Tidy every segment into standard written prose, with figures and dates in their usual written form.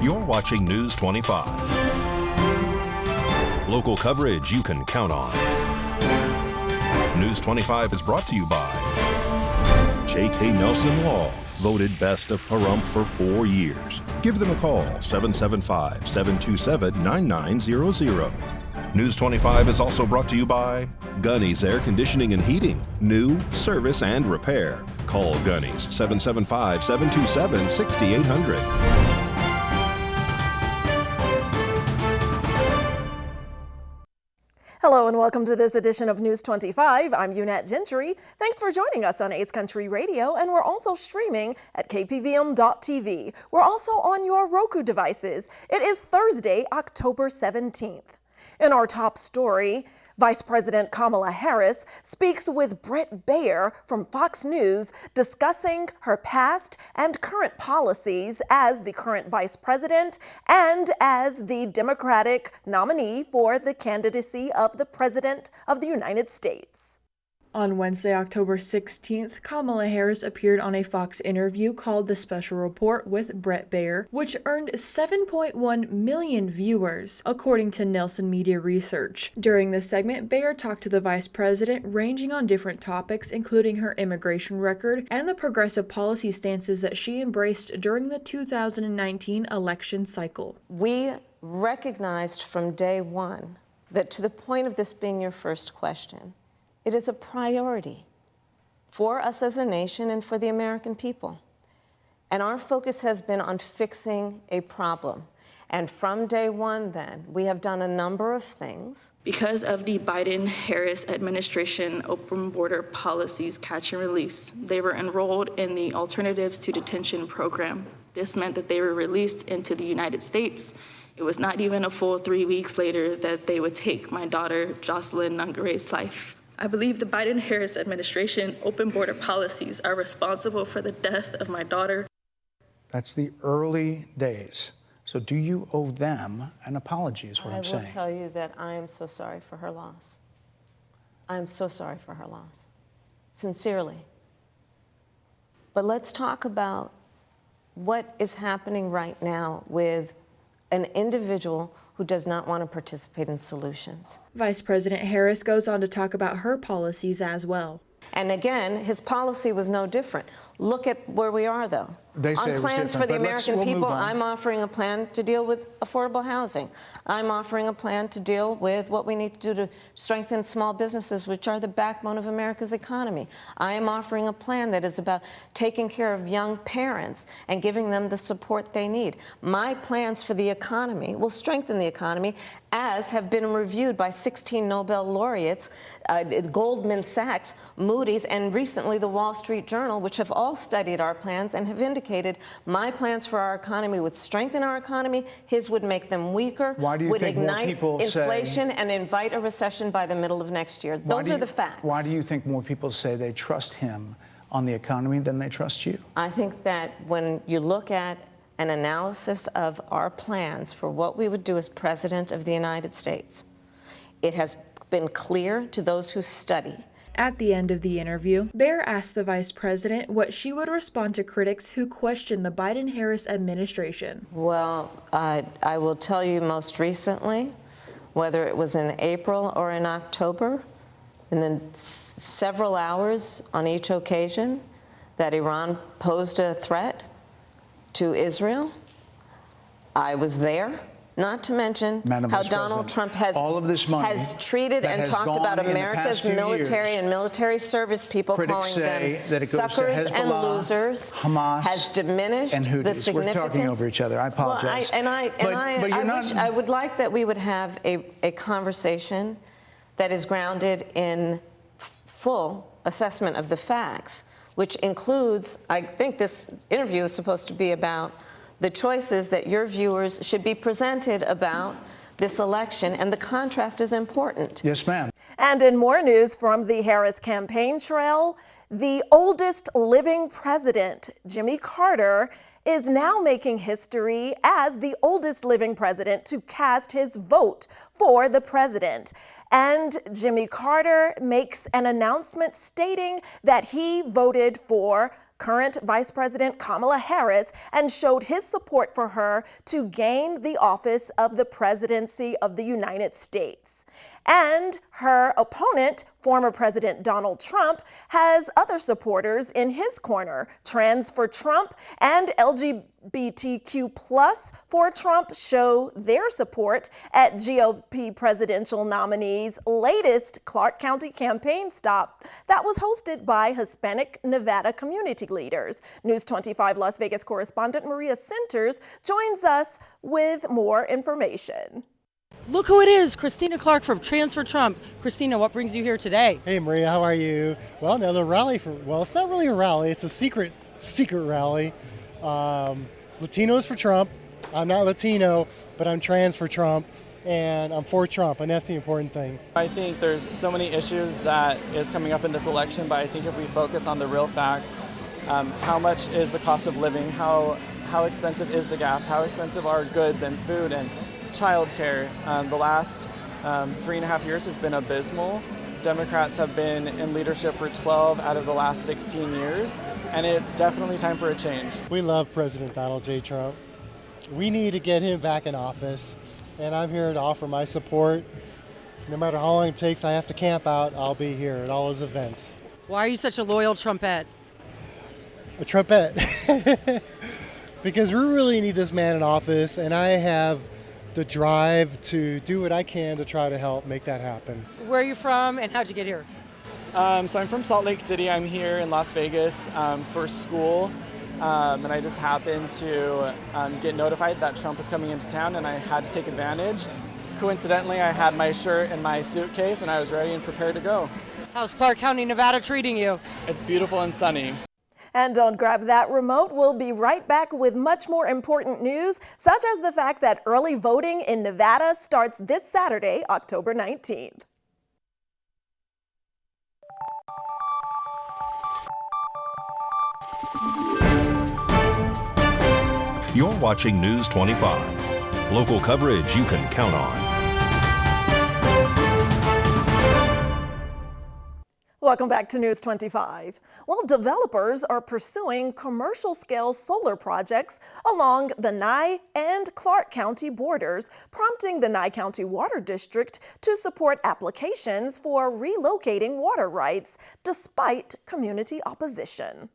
You're watching News 25. Local coverage you can count on. News 25 is brought to you by J.K. Nelson Law, voted best of Pahrump for 4 years. Give them a call, 775-727-9900. News 25 is also brought to you by Gunny's Air Conditioning and Heating. New, service, and repair. Call Gunny's, 775-727-6800. Hello and welcome to this edition of News 25. I'm Unette Gentry. Thanks for joining us on Ace Country Radio, and we're also streaming at KPVM.TV. We're also on your Roku devices. It is Thursday, October 17th. In our top story, Vice President Kamala Harris speaks with Bret Baier from Fox News discussing her past and current policies as the current vice president and as the Democratic nominee for the candidacy of the President of the United States. On Wednesday, October 16th, Kamala Harris appeared on a Fox interview called The Special Report with Bret Baier, which earned 7.1 million viewers, according to Nielsen Media Research. During the segment, Baier talked to the vice president, ranging on different topics, including her immigration record and the progressive policy stances that she embraced during the 2019 election cycle. We recognized from day one that, to the point of this being your first question, it is a priority for us as a nation and for the American people. And our focus has been on fixing a problem. And from day one, then, we have done a number of things. Because of the Biden-Harris administration open border policies catch and release, they were enrolled in the Alternatives to Detention program. This meant that they were released into the United States. It was not even a full 3 weeks later that they would take my daughter, Jocelyn Nungare's life. I believe the Biden-Harris administration open border policies are responsible for the death of my daughter. That's the early days. So do you owe them an apology is what I'm saying. I will tell you that I am so sorry for her loss. I am so sorry for her loss, sincerely. But let's talk about what is happening right now with an individual who does not want to participate in solutions. Vice President Harris goes on to talk about her policies as well. And again, his policy was no different. Look at where we are, though. They say on plans for the American people, I'm offering a plan to deal with affordable housing. I'm offering a plan to deal with what we need to do to strengthen small businesses, which are the backbone of America's economy. I am offering a plan that is about taking care of young parents and giving them the support they need. My plans for the economy will strengthen the economy, as have been reviewed by 16 Nobel laureates, Goldman Sachs, Moody's, and recently the Wall Street Journal, which have all studied our plans and have indicated my plans for our economy would strengthen our economy, his would make them weaker, would ignite inflation and invite a recession by the middle of next year. Those are the facts. Why do you think more people say they trust him on the economy than they trust you? I think that when you look at an analysis of our plans for what we would do as President of the United States, it has been clear to those who study. At the end of the interview, Baier asked the vice president what she would respond to critics who question the Biden-Harris administration. Well, I will tell you most recently, whether it was in April or in October, and then several hours on each occasion, that Iran posed a threat to Israel. I was there. Not to mention how Donald Trump has treated and talked about America's military and military service people, calling them suckers and losers, Hamas, has diminished the significance. We're talking over each other. I apologize. Well, I would like that we would have a conversation that is grounded in full assessment of the facts, which includes, I think this interview is supposed to be about the choices that your viewers should be presented about this election, and the contrast is important. Yes, ma'am. And in more news from the Harris campaign trail, the oldest living president, Jimmy Carter, is now making history as the oldest living president to cast his vote for the president. And Jimmy Carter makes an announcement stating that he voted for current Vice President Kamala Harris and showed his support for her to gain the office of the presidency of the United States. And her opponent, former President Donald Trump, has other supporters in his corner. Trans for Trump and LGBTQ plus for Trump show their support at GOP presidential nominee's latest Clark County campaign stop that was hosted by Hispanic Nevada community leaders. News 25 Las Vegas correspondent Maria Centers joins us with more information. Look who it is, Christina Clark from Trans for Trump. Christina, what brings you here today? Hey Maria, how are you? Well, now the rally it's not really a rally, it's a secret rally. Latinos for Trump. I'm not Latino, but I'm trans for Trump, and I'm for Trump, and that's the important thing. I think there's so many issues that is coming up in this election, but I think if we focus on the real facts, how much is the cost of living, how expensive is the gas, how expensive are goods and food and childcare. The last 3.5 years has been abysmal. Democrats have been in leadership for 12 out of the last 16 years, and it's definitely time for a change. We love President Donald J. Trump. We need to get him back in office, and I'm here to offer my support. No matter how long it takes, I have to camp out, I'll be here at all his events. Why are you such a loyal Trumpette? A Trumpette. Because we really need this man in office, and I have the drive to do what I can to try to help make that happen. Where are you from and how'd you get here? So I'm from Salt Lake City. I'm here in Las Vegas for school, and I just happened to get notified that Trump was coming into town, and I had to take advantage. Coincidentally, I had my shirt and my suitcase, and I was ready and prepared to go. How's Clark County, Nevada treating you? It's beautiful and sunny. And don't grab that remote. We'll be right back with much more important news, such as the fact that early voting in Nevada starts this Saturday, October 19th. You're watching News 25. Local coverage you can count on. Welcome back to News 25. Well, developers are pursuing commercial-scale solar projects along the Nye and Clark County borders, prompting the Nye County Water District to support applications for relocating water rights despite community opposition.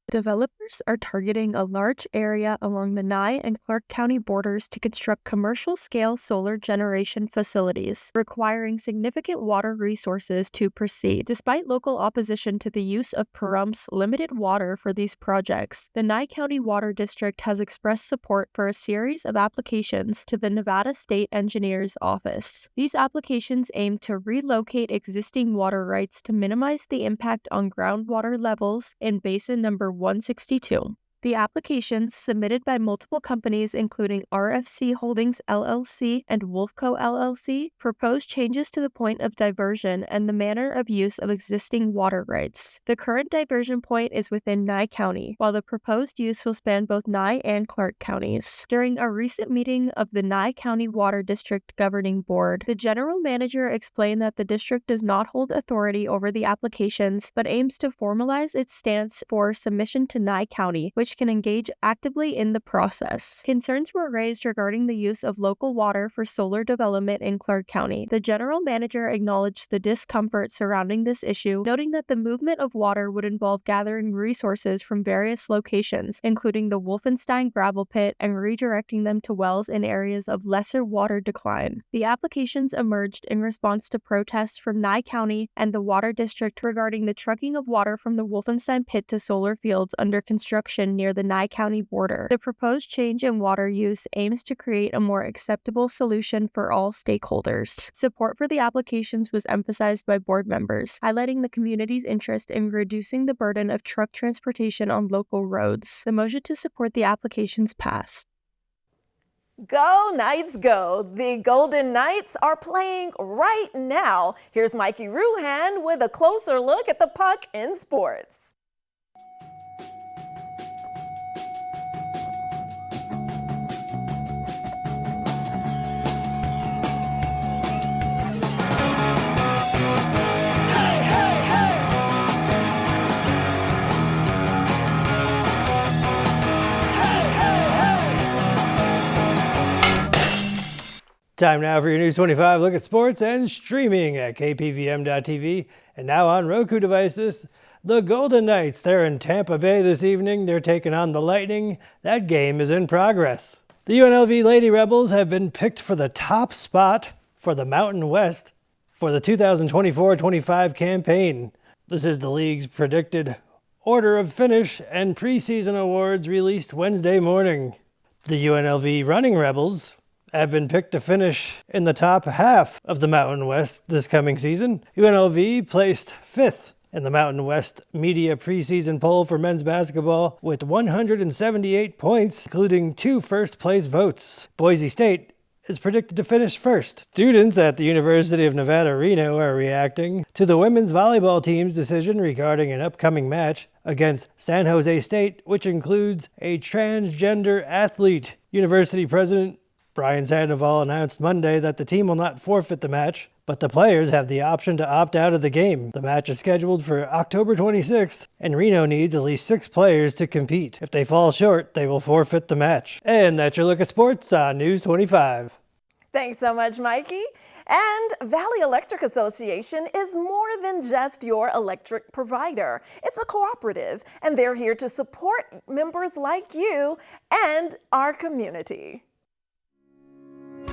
Developers are targeting a large area along the Nye and Clark County borders to construct commercial-scale solar generation facilities, requiring significant water resources to proceed. Despite local opposition to the use of Pahrump's limited water for these projects, the Nye County Water District has expressed support for a series of applications to the Nevada State Engineer's Office. These applications aim to relocate existing water rights to minimize the impact on groundwater levels in Basin Number 162. The applications, submitted by multiple companies including RFC Holdings LLC and Wolfco LLC, propose changes to the point of diversion and the manner of use of existing water rights. The current diversion point is within Nye County, while the proposed use will span both Nye and Clark counties. During a recent meeting of the Nye County Water District Governing Board, the general manager explained that the district does not hold authority over the applications, but aims to formalize its stance for submission to Nye County, which can engage actively in the process. Concerns were raised regarding the use of local water for solar development in Clark County. The general manager acknowledged the discomfort surrounding this issue, noting that the movement of water would involve gathering resources from various locations, including the Wolfenstein gravel pit, and redirecting them to wells in areas of lesser water decline. The applications emerged in response to protests from Nye County and the Water District regarding the trucking of water from the Wolfenstein pit to solar fields under construction near the Nye County border. The proposed change in water use aims to create a more acceptable solution for all stakeholders. Support for the applications was emphasized by board members, highlighting the community's interest in reducing the burden of truck transportation on local roads. The motion to support the applications passed. Go Knights go! The Golden Knights are playing right now. Here's Mikey Ruhan with a closer look at the puck in sports. Time now for your News 25 look at sports and streaming at KPVM.TV and now on Roku devices. The Golden Knights, they're in Tampa Bay this evening. They're taking on the Lightning. That game is in progress. The UNLV Lady Rebels have been picked for the top spot for the Mountain West for the 2024-25 campaign. This is the league's predicted order of finish and preseason awards released Wednesday morning. The UNLV Running Rebels have been picked to finish in the top half of the Mountain West this coming season. UNLV placed 5th in the Mountain West Media preseason poll for men's basketball with 178 points, including 2 first-place votes. Boise State is predicted to finish first. Students at the University of Nevada, Reno are reacting to the women's volleyball team's decision regarding an upcoming match against San Jose State, which includes a transgender athlete. University President Brian Sandoval announced Monday that the team will not forfeit the match, but the players have the option to opt out of the game. The match is scheduled for October 26th, and Reno needs at least 6 players to compete. If they fall short, they will forfeit the match. And that's your look at sports on News 25. Thanks so much, Mikey. And Valley Electric Association is more than just your electric provider. It's a cooperative, and they're here to support members like you and our community.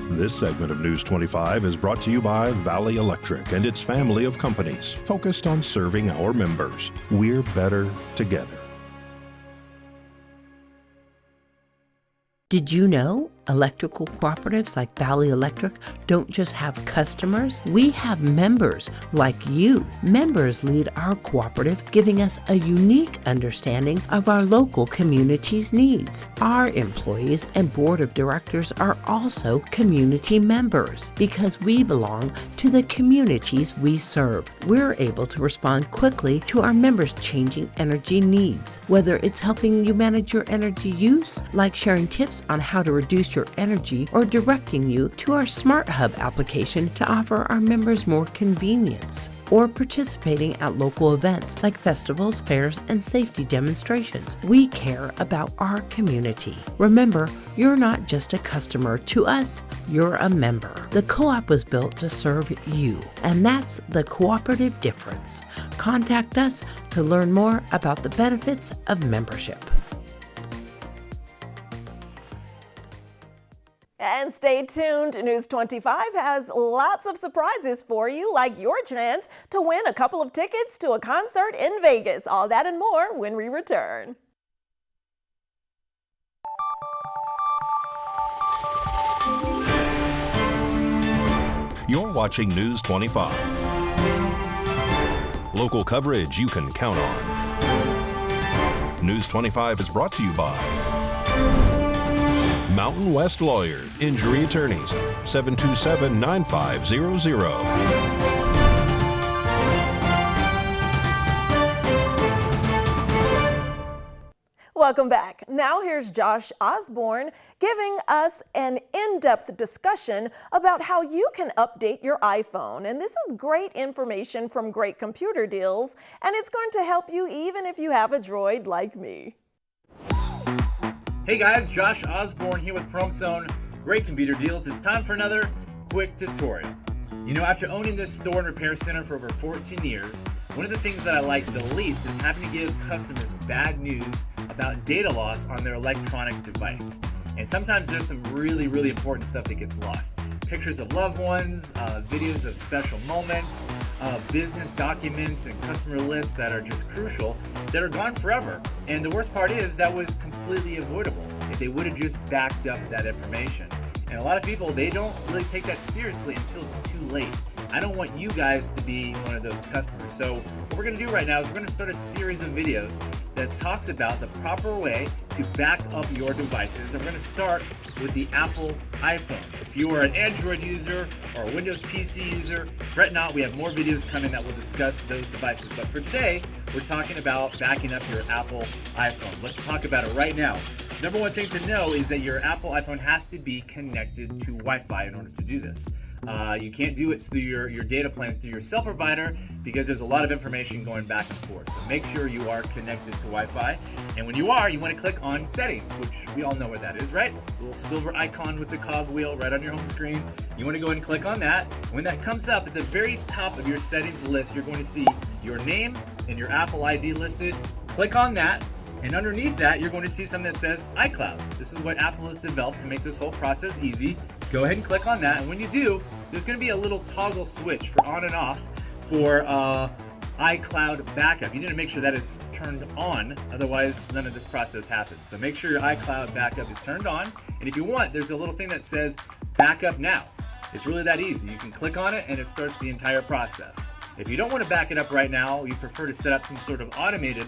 This segment of News 25 is brought to you by Valley Electric and its family of companies focused on serving our members. We're better together. Did you know electrical cooperatives like Valley Electric don't just have customers? We have members like you. Members lead our cooperative, giving us a unique understanding of our local community's needs. Our employees and board of directors are also community members because we belong to the communities we serve. We're able to respond quickly to our members' changing energy needs, whether it's helping you manage your energy use, like sharing tips on how to reduce your energy, or directing you to our Smart Hub application to offer our members more convenience, or participating at local events like festivals, fairs, and safety demonstrations. We care about our community. Remember, you're not just a customer to us, you're a member. The co-op was built to serve you, and that's the cooperative difference. Contact us to learn more about the benefits of membership. And stay tuned. News 25 has lots of surprises for you, like your chance to win a couple of tickets to a concert in Vegas. All that and more when we return. You're watching News 25. Local coverage you can count on. News 25 is brought to you by Mountain West Lawyers, Injury Attorneys, 727-9500. Welcome back. Now here's Josh Osborne giving us an in-depth discussion about how you can update your iPhone. And this is great information from Great Computer Deals, and it's going to help you even if you have a Droid like me. Hey guys, Josh Osborne here with Pahrump. Great Computer Deals. It's time for another quick tutorial. You know, after owning this store and repair center for over 14 years, one of the things that I like the least is having to give customers bad news about data loss on their electronic device. And sometimes there's some really important stuff that gets lost. Pictures of loved ones, videos of special moments, business documents and customer lists that are just crucial that are gone forever. And the worst part is that was completely avoidable if they would have just backed up that information. And a lot of people, they don't really take that seriously until it's too late. I don't want you guys to be one of those customers. So what we're going to do right now is we're going to start a series of videos that talks about the proper way to back up your devices. And we're going to start with the Apple iPhone. If you are an Android user or a Windows PC user, fret not, we have more videos coming that will discuss those devices. But for today, we're talking about backing up your Apple iPhone. Let's talk about it right now. Number one thing to know is that your Apple iPhone has to be connected to Wi-Fi in order to do this. You can't do it through your data plan through your cell provider because there's a lot of information going back and forth. So make sure you are connected to Wi-Fi. And when you are, you want to click on settings, which we all know where that is, right? The little silver icon with the cog wheel right on your home screen. You want to go ahead and click on that. When that comes up at the very top of your settings list, you're going to see your name and your Apple ID listed. Click on that. And underneath that, you're going to see something that says iCloud. This is what Apple has developed to make this whole process easy. Go ahead and click on that. And when you do, there's going to be a little toggle switch for on and off for iCloud backup. You need to make sure that is turned on. Otherwise, none of this process happens. So make sure your iCloud backup is turned on. And if you want, there's a little thing that says backup now. It's really that easy. You can click on it and it starts the entire process. If you don't want to back it up right now, you prefer to set up some sort of automated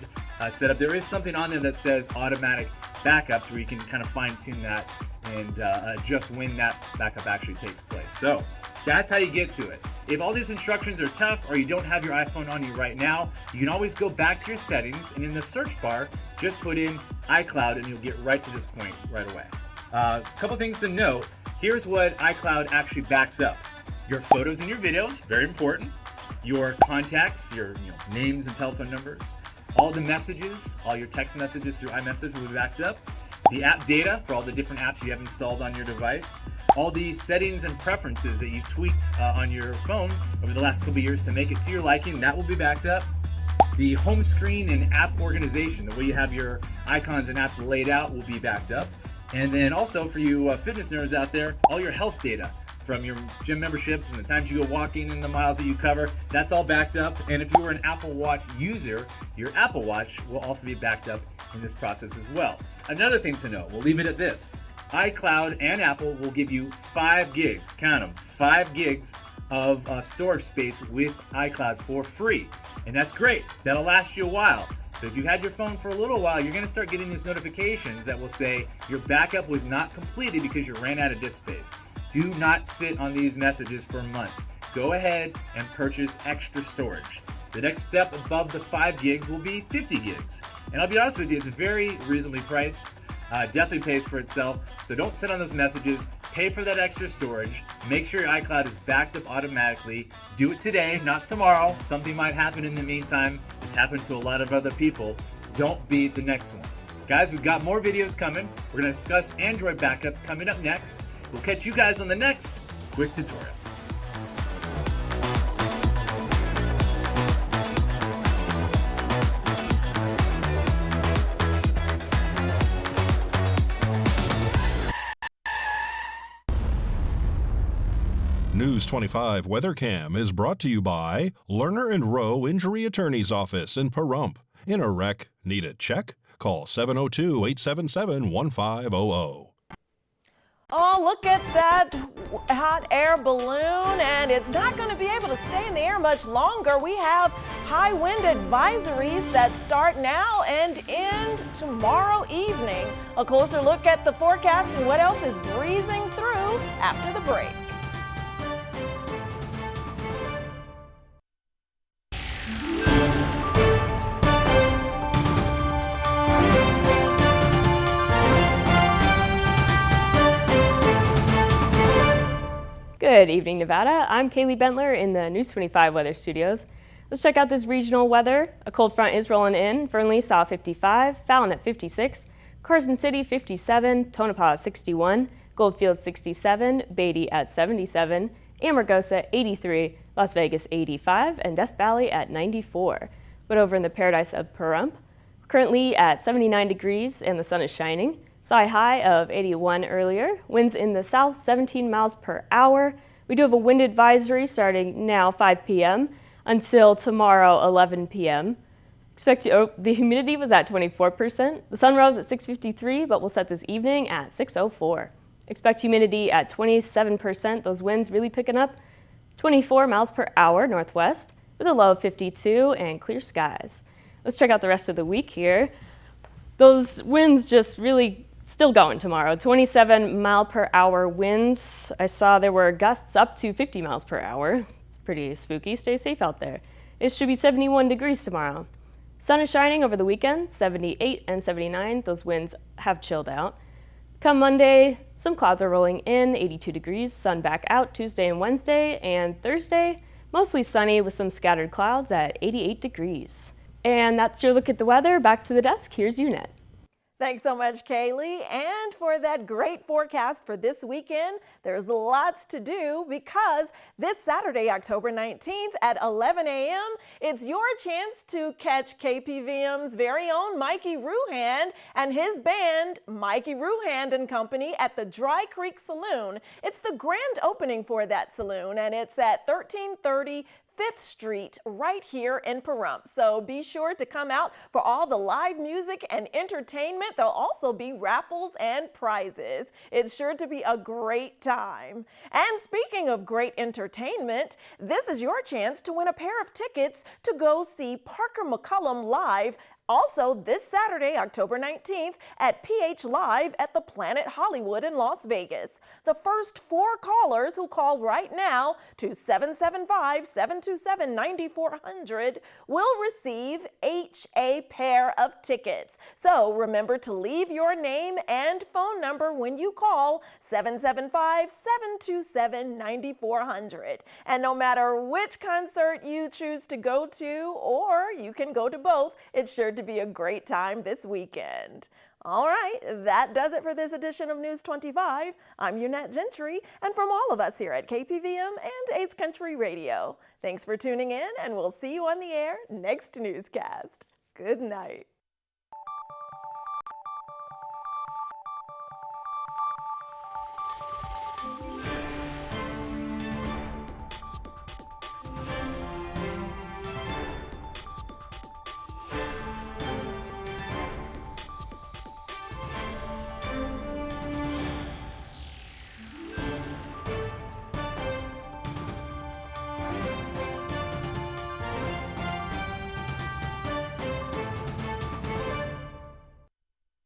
setup, there is something on there that says automatic backups where you can kind of fine tune that and adjust when that backup actually takes place. So that's how you get to it. If all these instructions are tough or you don't have your iPhone on you right now, you can always go back to your settings and in the search bar, just put in iCloud and you'll get right to this point right away. A couple things to note. Here's what iCloud actually backs up. Your photos and your videos, very important. Your contacts, your names and telephone numbers. All the messages, all your text messages through iMessage will be backed up. The app data for all the different apps you have installed on your device. All the settings and preferences that you've tweaked on your phone over the last couple of years to make it to your liking, that will be backed up. The home screen and app organization, the way you have your icons and apps laid out, will be backed up. And then also for you fitness nerds out there, all your health data from your gym memberships and the times you go walking and the miles that you cover, that's all backed up. And if you were an Apple Watch user, your Apple Watch will also be backed up in this process as well. Another thing to know, we'll leave it at this. iCloud and Apple will give you 5 gigs, count them, 5 gigs of storage space with iCloud for free. And that's great. That'll last you a while. But if you had your phone for a little while, you're going to start getting these notifications that will say your backup was not completed because you ran out of disk space. Do not sit on these messages for months. Go ahead and purchase extra storage. The next step above the 5 gigs will be 50 gigs. And I'll be honest with you, it's very reasonably priced. Definitely pays for itself. So don't sit on those messages. Pay for that extra storage. Make sure your iCloud is backed up automatically. Do it today, not tomorrow. Something might happen in the meantime. It's happened to a lot of other people. Don't be the next one. Guys, we've got more videos coming. We're going to discuss Android backups coming up next. We'll catch you guys on the next quick tutorial. News 25 WeatherCam is brought to you by Lerner and Rowe Injury Attorney's Office in Pahrump. In a wreck, need a check? Call 702-877-1500. Oh, look at that hot air balloon, and it's not going to be able to stay in the air much longer. We have high wind advisories that start now and end tomorrow evening. A closer look at the forecast and what else is breezing through after the break. Good evening, Nevada. I'm Kaylee Bentler in the News 25 Weather Studios. Let's check out this regional weather. A cold front is rolling in. Fernley saw 55, Fallon at 56, Carson City 57, Tonopah 61, Goldfield 67, Beatty at 77, Amargosa 83, Las Vegas 85, and Death Valley at 94. But over in the paradise of Pahrump, currently at 79 degrees and the sun is shining. Saw a high of 81 earlier. Winds in the south 17 miles per hour. We do have a wind advisory starting now 5 p.m. until tomorrow 11 p.m. The humidity was at 24%. The sun rose at 6:53, but will set this evening at 6:04. Expect humidity at 27%. Those winds really picking up. 24 miles per hour northwest with a low of 52 and clear skies. Let's check out the rest of the week here. Those winds just really still going tomorrow. 27 mile per hour winds. I saw there were gusts up to 50 miles per hour. It's pretty spooky. Stay safe out there. It should be 71 degrees tomorrow. Sun is shining over the weekend, 78 and 79. Those winds have chilled out. Come Monday, some clouds are rolling in, 82 degrees, sun back out Tuesday and Wednesday, and Thursday, mostly sunny with some scattered clouds at 88 degrees. And that's your look at the weather. Back to the desk, here's UNET. Thanks so much, Kaylee. And for that great forecast for this weekend, there's lots to do because this Saturday, October 19th at 11 a.m., it's your chance to catch KPVM's very own Mikey Ruhand and his band, Mikey Ruhand and Company, at the Dry Creek Saloon. It's the grand opening for that saloon, and it's at 1330 5th Street right here in Pahrump. So be sure to come out for all the live music and entertainment. There'll also be raffles and prizes. It's sure to be a great time. And speaking of great entertainment, this is your chance to win a pair of tickets to go see Parker McCollum live also this Saturday, October 19th at PH Live at the Planet Hollywood in Las Vegas. The first 4 callers who call right now to 775-727-9400 will receive a pair of tickets. So remember to leave your name and phone number when you call 775-727-9400. And no matter which concert you choose to go to, or you can go to both, it's sure to be a great time this weekend. All right, that does it for this edition of News 25. I'm UNET Gentry, and from all of us here at KPVM and Ace Country Radio, thanks for tuning in, and we'll see you on the air next newscast. Good night.